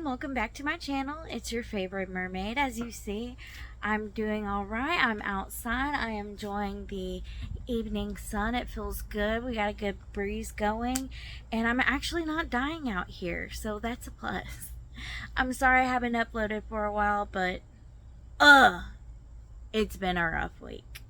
welcome back to my channel. It's your favorite mermaid. As you see, I'm doing all right. I'm outside. I am enjoying the evening sun. It feels good. We got a good breeze going, and I'm actually not dying out here, so that's a plus. I'm sorry I haven't uploaded for a while, but it's been a rough week.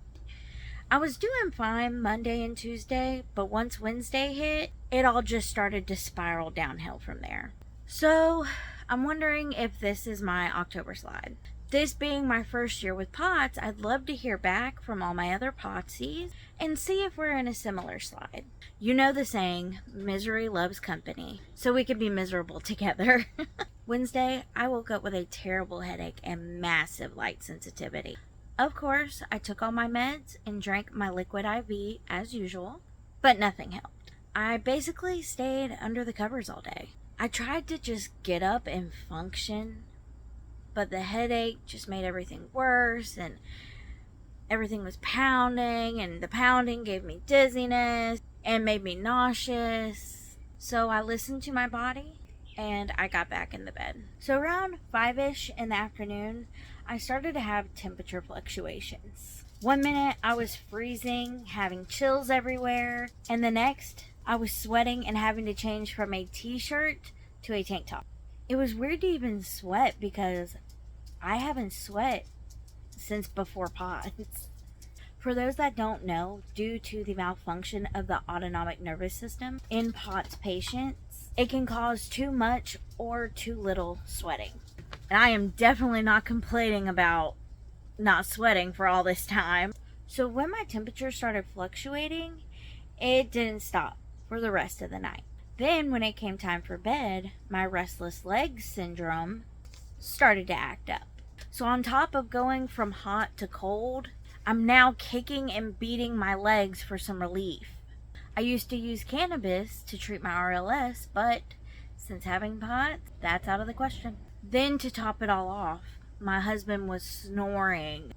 I was doing fine Monday and Tuesday, but once Wednesday hit, it all just started to spiral downhill from there. So, I'm wondering if this is my October slide. This being my first year with POTS, I'd love to hear back from all my other Potsies and see if we're in a similar slide. You know the saying, misery loves company, so we can be miserable together. Wednesday, I woke up with a terrible headache and massive light sensitivity. Of course, I took all my meds and drank my liquid IV as usual, but nothing helped. I basically stayed under the covers all day. I tried to just get up and function, but the headache just made everything worse, and everything was pounding, and the pounding gave me dizziness and made me nauseous. So I listened to my body and I got back in the bed. So around 5-ish in the afternoon, I started to have temperature fluctuations. One minute I was freezing, having chills everywhere, and the next I was sweating and having to change from a t-shirt to a tank top. It was weird to even sweat because I haven't sweat since before POTS. For those that don't know, due to the malfunction of the autonomic nervous system in POTS patients, it can cause too much or too little sweating. And I am definitely not complaining about not sweating for all this time. So when my temperature started fluctuating, it didn't stop for the rest of the night. Then when it came time for bed, my restless legs syndrome started to act up. So on top of going from hot to cold, I'm now kicking and beating my legs for some relief. I used to use cannabis to treat my RLS, but since having POTS, that's out of the question. Then to top it all off, my husband was snoring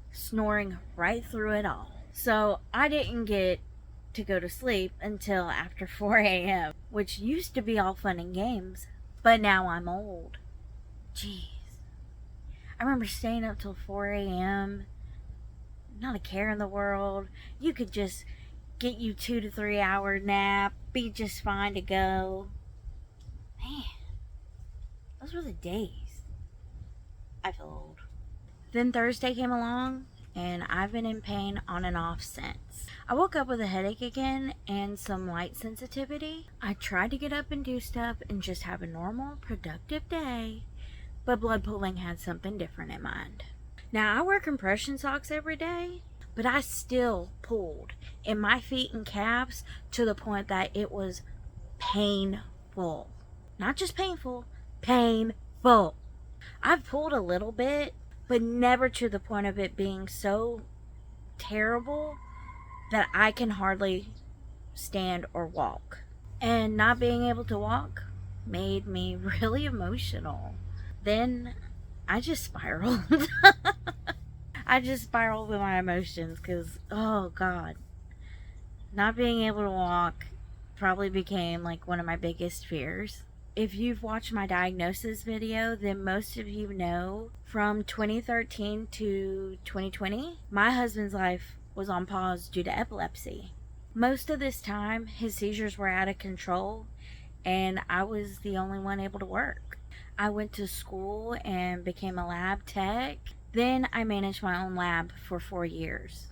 right through it all. So I didn't get to go to sleep until after 4 a.m., which used to be all fun and games, but now I'm old. Jeez. I remember staying up till 4 a.m., not a care in the world. You could just get you 2 to 3 hour nap, be just fine to go. Man, those were the days. I feel old. Then Thursday came along, and I've been in pain on and off since. I woke up with a headache again and some light sensitivity. I tried to get up and do stuff and just have a normal, productive day, but blood pooling had something different in mind. Now, I wear compression socks every day, but I still pulled in my feet and calves to the point that it was painful. Not just painful, painful. I've pulled a little bit, but never to the point of it being so terrible that I can hardly stand or walk. And not being able to walk made me really emotional. Then I just spiraled. I just spiraled with my emotions because, oh God, not being able to walk probably became like one of my biggest fears. If you've watched my diagnosis video, then most of you know from 2013 to 2020, my husband's life was on pause due to epilepsy. Most of this time, his seizures were out of control, and I was the only one able to work. I went to school and became a lab tech. Then I managed my own lab for 4 years.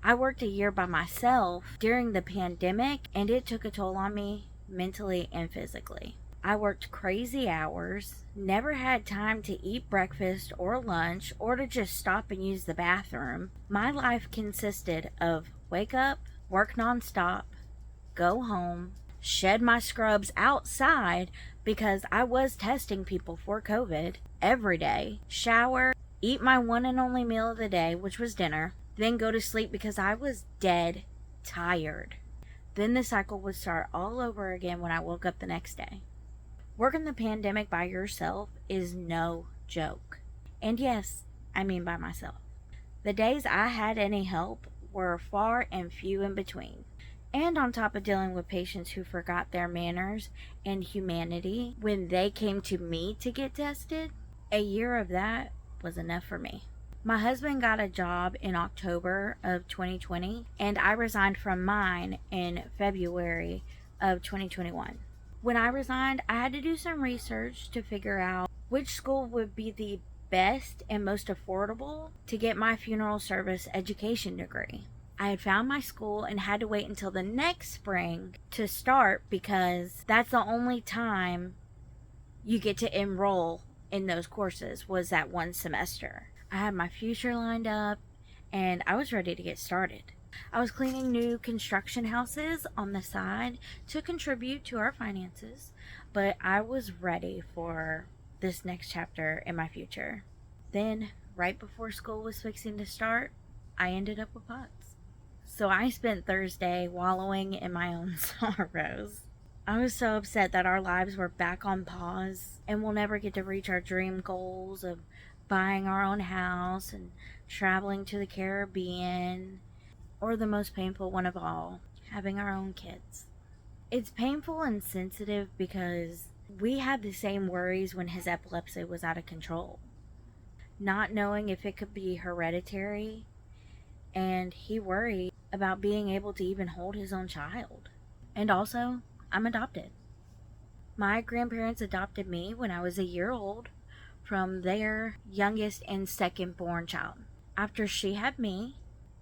I worked a year by myself during the pandemic, and it took a toll on me mentally and physically. I worked crazy hours, never had time to eat breakfast or lunch or to just stop and use the bathroom. My life consisted of wake up, work nonstop, go home, shed my scrubs outside because I was testing people for COVID every day, shower, eat my one and only meal of the day, which was dinner, then go to sleep because I was dead tired. Then the cycle would start all over again when I woke up the next day. Working the pandemic by yourself is no joke. And yes, I mean by myself. The days I had any help were far and few in between. And on top of dealing with patients who forgot their manners and humanity when they came to me to get tested, a year of that was enough for me. My husband got a job in October of 2020, and I resigned from mine in February of 2021. When I resigned, I had to do some research to figure out which school would be the best and most affordable to get my funeral service education degree. I had found my school and had to wait until the next spring to start because that's the only time you get to enroll in those courses, was that one semester. I had my future lined up and I was ready to get started. I was cleaning new construction houses on the side to contribute to our finances, but I was ready for this next chapter in my future. Then, right before school was fixing to start, I ended up with POTS. So I spent Thursday wallowing in my own sorrows. I was so upset that our lives were back on pause and we'll never get to reach our dream goals of buying our own house and traveling to the Caribbean, or the most painful one of all, having our own kids. It's painful and sensitive because we had the same worries when his epilepsy was out of control, not knowing if it could be hereditary, and he worried about being able to even hold his own child. And also, I'm adopted. My grandparents adopted me when I was a year old from their youngest and second born child. After she had me,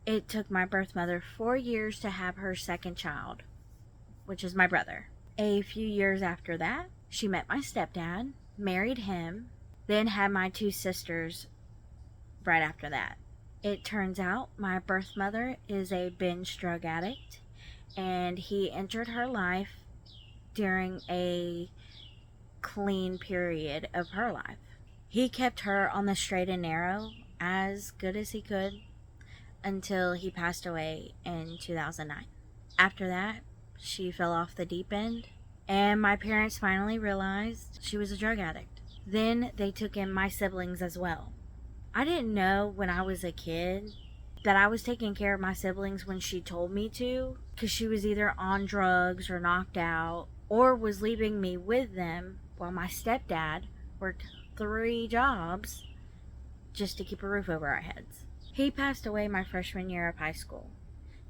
it took my birth mother 4 years to have her second child, which is my brother. A few years after that, she met my stepdad, married him, then had my 2 sisters right after that. It turns out my birth mother is a binge drug addict, and he entered her life during a clean period of her life. He kept her on the straight and narrow as good as he could until he passed away in 2009. After that, she fell off the deep end, and my parents finally realized she was a drug addict. Then they took in my siblings as well. I didn't know when I was a kid that I was taking care of my siblings when she told me to, because she was either on drugs or knocked out, or was leaving me with them while my stepdad worked 3 jobs just to keep a roof over our heads. He passed away my freshman year of high school,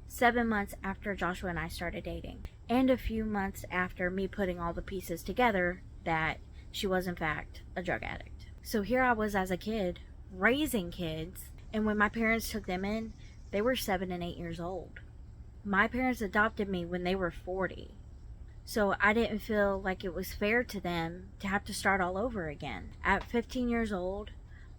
7 months after Joshua and I started dating, and a few months after me putting all the pieces together that she was in fact a drug addict. So here I was as a kid, raising kids, and when my parents took them in, they were 7 and 8 years old. My parents adopted me when they were 40, so I didn't feel like it was fair to them to have to start all over again. At 15 years old,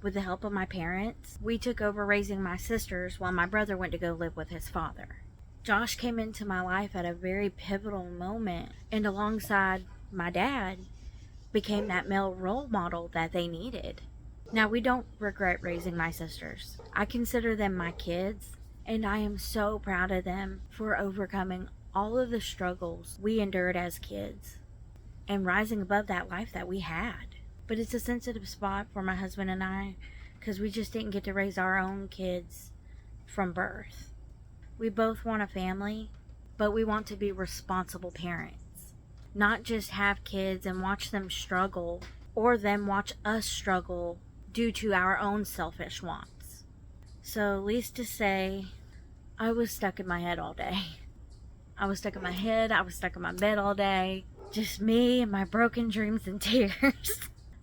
with the help of my parents, we took over raising my sisters while my brother went to go live with his father. Josh came into my life at a very pivotal moment, and alongside my dad, became that male role model that they needed. Now, we don't regret raising my sisters. I consider them my kids, and I am so proud of them for overcoming all of the struggles we endured as kids and rising above that life that we had. But it's a sensitive spot for my husband and I because we just didn't get to raise our own kids from birth. We both want a family, but we want to be responsible parents. Not just have kids and watch them struggle, or them watch us struggle due to our own selfish wants. So, least to say, I was stuck in my head all day. I was stuck in my head, I was stuck in my bed all day. Just me and my broken dreams and tears.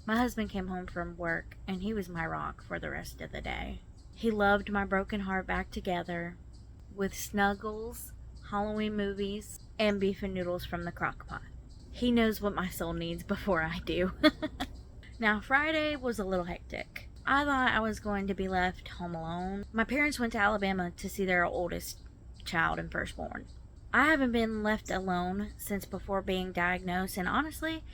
My husband came home from work, and he was my rock for the rest of the day. He loved my broken heart back together with snuggles, Halloween movies, and beef and noodles from the crock pot. He knows what my soul needs before I do. Now, Friday was a little hectic. I thought I was going to be left home alone. My parents went to Alabama to see their oldest child and firstborn. I haven't been left alone since before being diagnosed, and honestly,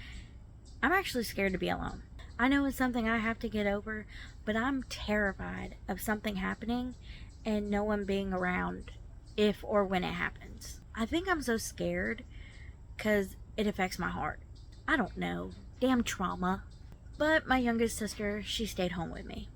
I'm actually scared to be alone. I know it's something I have to get over, but I'm terrified of something happening and no one being around if or when it happens. I think I'm so scared because it affects my heart. I don't know. Damn trauma. But my youngest sister, she stayed home with me.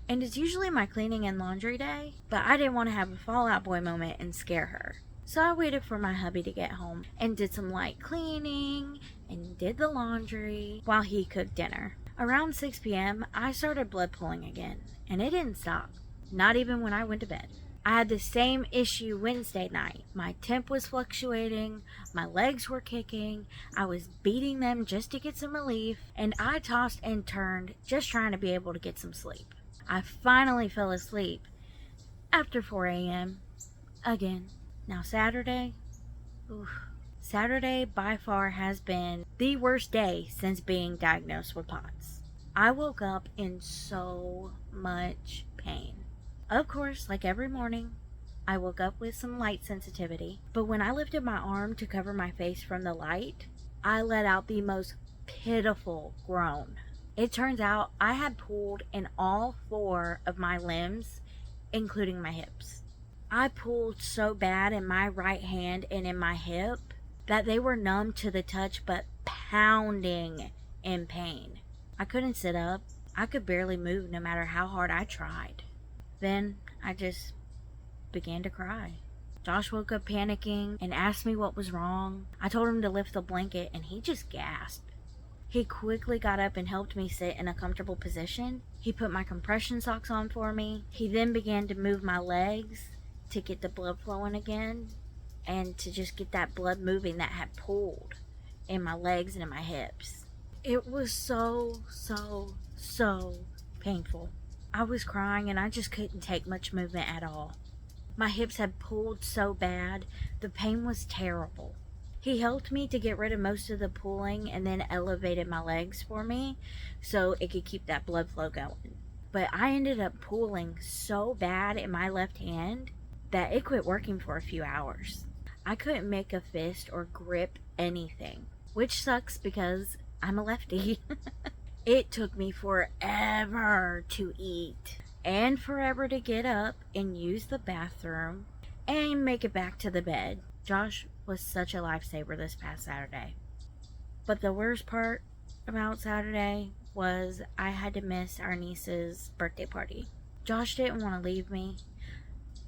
And it's usually my cleaning and laundry day, but I didn't want to have a Fall Out Boy moment and scare her. So I waited for my hubby to get home and did some light cleaning and did the laundry while he cooked dinner. Around 6 p.m., I started blood pooling again, and it didn't stop, not even when I went to bed. I had the same issue Wednesday night. My temp was fluctuating, my legs were kicking, I was beating them just to get some relief, and I tossed and turned just trying to be able to get some sleep. I finally fell asleep after 4 a.m. again. Now Saturday, Saturday by far has been the worst day since being diagnosed with POTS. I woke up in so much pain. Of course, like every morning, I woke up with some light sensitivity, but when I lifted my arm to cover my face from the light, I let out the most pitiful groan. It turns out I had pulled in all 4 of my limbs, including my hips. I pulled so bad in my right hand and in my hip that they were numb to the touch but pounding in pain. I couldn't sit up. I could barely move no matter how hard I tried. Then I just began to cry. Josh woke up panicking and asked me what was wrong. I told him to lift the blanket and he just gasped. He quickly got up and helped me sit in a comfortable position. He put my compression socks on for me. He then began to move my legs to get the blood flowing again and to just get that blood moving that had pulled in my legs and in my hips. It was so painful. I was crying and I just couldn't take much movement at all. My hips had pulled so bad, the pain was terrible. He helped me to get rid of most of the pulling and then elevated my legs for me so it could keep that blood flow going. But I ended up pulling so bad in my left hand that it quit working for a few hours. I couldn't make a fist or grip anything, which sucks because I'm a lefty. It took me forever to eat and forever to get up and use the bathroom and make it back to the bed. Josh was such a lifesaver this past Saturday. But the worst part about Saturday was I had to miss our niece's birthday party. Josh didn't want to leave me,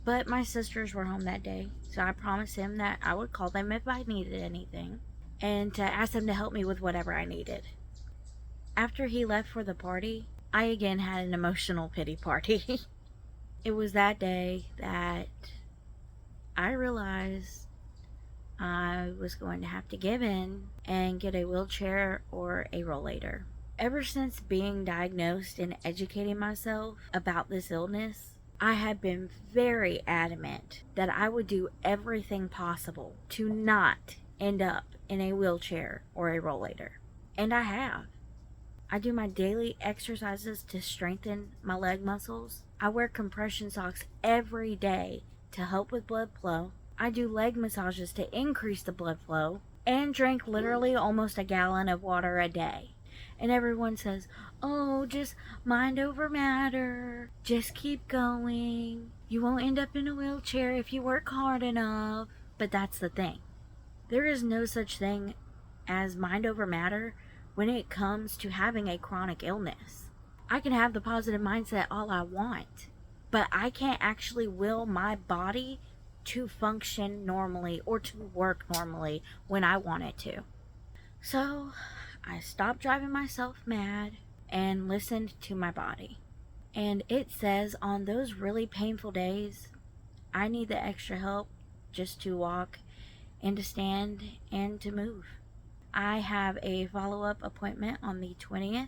but my sisters were home that day, so I promised him that I would call them if I needed anything and to ask them to help me with whatever I needed. After he left for the party, I again had an emotional pity party. It was that day that I realized I was going to have to give in and get a wheelchair or a rollator. Ever since being diagnosed and educating myself about this illness, I have been very adamant that I would do everything possible to not end up in a wheelchair or a rollator. And I have. I do my daily exercises to strengthen my leg muscles. I wear compression socks every day to help with blood flow. I do leg massages to increase the blood flow and drink literally almost a gallon of water a day. And everyone says, oh, just mind over matter. Just keep going. You won't end up in a wheelchair if you work hard enough. But that's the thing. There is no such thing as mind over matter when it comes to having a chronic illness. I can have the positive mindset all I want, but I can't actually will my body to function normally or to work normally when I want it to. So I stopped driving myself mad and listened to my body. And it says on those really painful days, I need the extra help just to walk and to stand and to move. I have a follow-up appointment on the 20th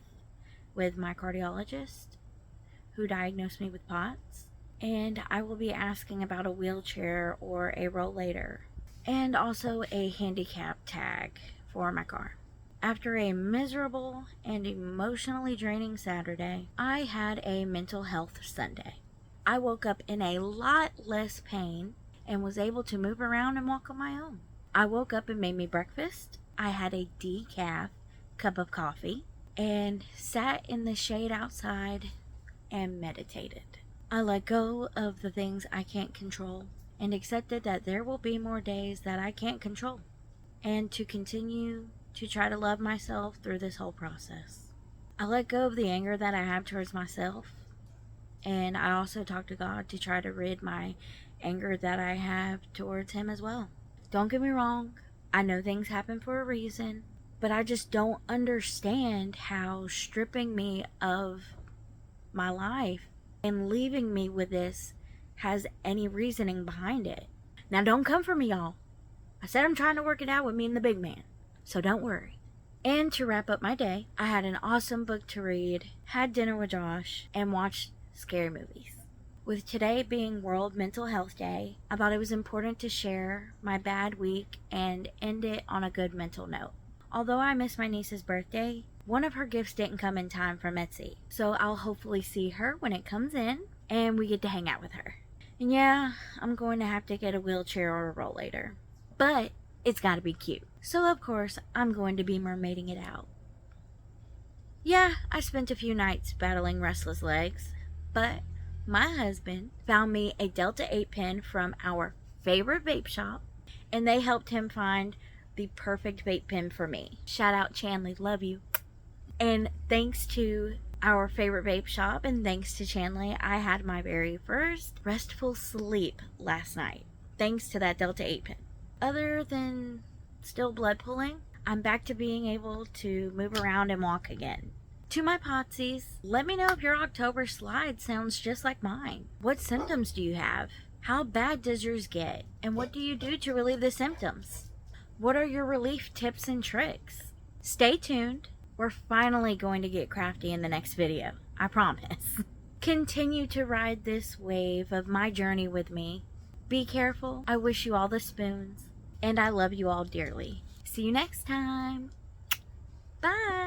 with my cardiologist who diagnosed me with POTS, and I will be asking about a wheelchair or a rollator and also a handicap tag for my car. After a miserable and emotionally draining Saturday, I had a mental health Sunday. I woke up in a lot less pain and was able to move around and walk on my own. I woke up and made me breakfast. I had a decaf cup of coffee and sat in the shade outside and meditated. I let go of the things I can't control and accepted that there will be more days that I can't control, and to continue to try to love myself through this whole process. I let go of the anger that I have towards myself And I also talk to God to try to rid my anger that I have towards Him as well. Don't get me wrong, I know things happen for a reason, but I just don't understand how stripping me of my life and leaving me with this has any reasoning behind it. Now, don't come for me, y'all. I said I'm trying to work it out with me and the big man, so don't worry. And to wrap up my day, I had an awesome book to read, had dinner with Josh, and watched scary movies. With today being World Mental Health Day, I thought it was important to share my bad week and end it on a good mental note. Although I missed my niece's birthday, one of her gifts didn't come in time from Etsy, so I'll hopefully see her when it comes in and we get to hang out with her. And yeah, I'm going to have to get a wheelchair or a rollator, but it's gotta be cute. So of course, I'm going to be mermaiding it out. Yeah, I spent a few nights battling restless legs, but my husband found me a Delta 8 pen from our favorite vape shop, and they helped him find the perfect vape pen for me. Shout out Chanley, love you. And thanks to our favorite vape shop and thanks to Chanley, I had my very first restful sleep last night, thanks to that Delta 8 pen. Other than still blood pulling, I'm back to being able to move around and walk again. To my potsies, let me know if your October slide sounds just like mine. What symptoms do you have? How bad does yours get? And what do you do to relieve the symptoms? What are your relief tips and tricks? Stay tuned. We're finally going to get crafty in the next video. I promise. Continue to ride this wave of my journey with me. Be careful. I wish you all the spoons. And I love you all dearly. See you next time. Bye.